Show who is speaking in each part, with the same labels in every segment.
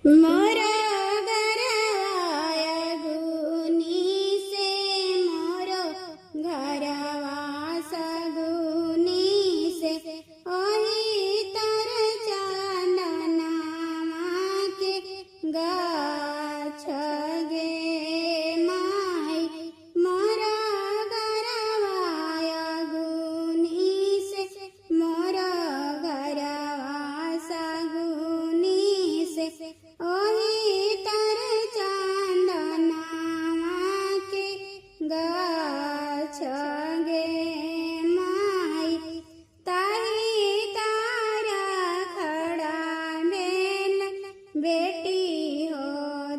Speaker 1: मोरा घरवाया गुनी से मोरो घरवा सगुनी से ओही तर चांदनामा के गाछ गे माई मोरा घरवाया गुनी से मोरा घरवा सगुनी से ओही तर चांदनामा के गाछ गे माई ताई तारा खड़ा बेन बेटी हो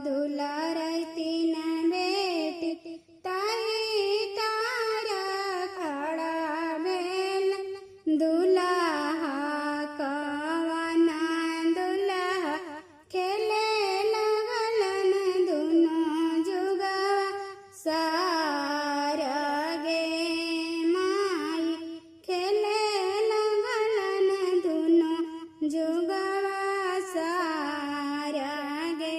Speaker 1: दुलारती न बेटी ताई तारा खड़ा बेन दुल्हा कवना दुल्हा खेले लगलन दुनो जुगवा सारा गे माई खेले लगलन दुनो जुगवा सारा गे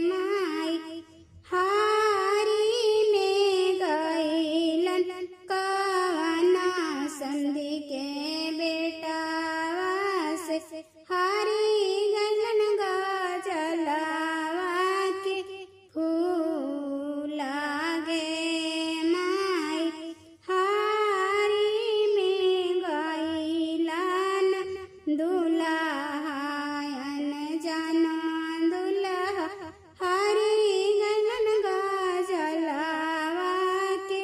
Speaker 1: माई हारी में गईलन कवना संधि के बेटावा से हारी गलन गजलावा के फूला गे माई हारी में गईलन दुल्हायन जानो दुल्हा हारी गलन गजलावा के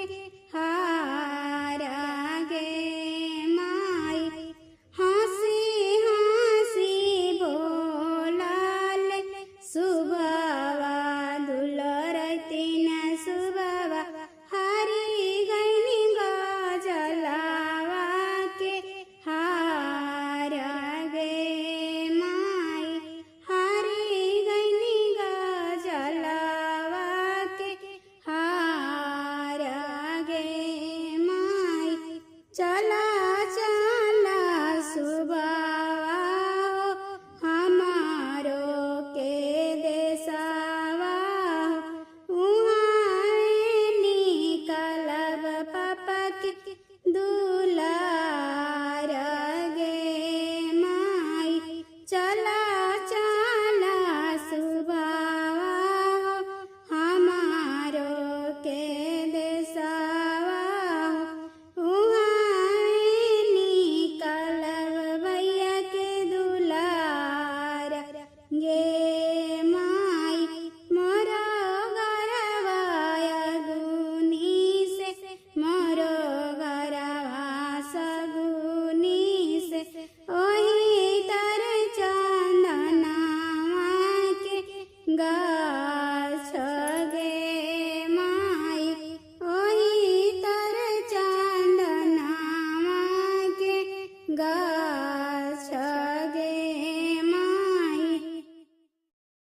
Speaker 1: हारा गे माई हंसी हंसी बोलाल सुबवा दुलरती न सुबवा हारी गईनी गजलावा के हारा गे माई हारी गईनी गजलावा के हारा गे माई चला चला सुबावा हो हमारो के देसावा उहाँ निकलब पापा के दुलार गे माई चला चला सुबावा हो हमारो के देसावा उहाँ निकलब भैया के दुलार गे माई मोरो घरवाया गुनी से मोरो घरवा सगुनी से ओही तर चांदनामा के गा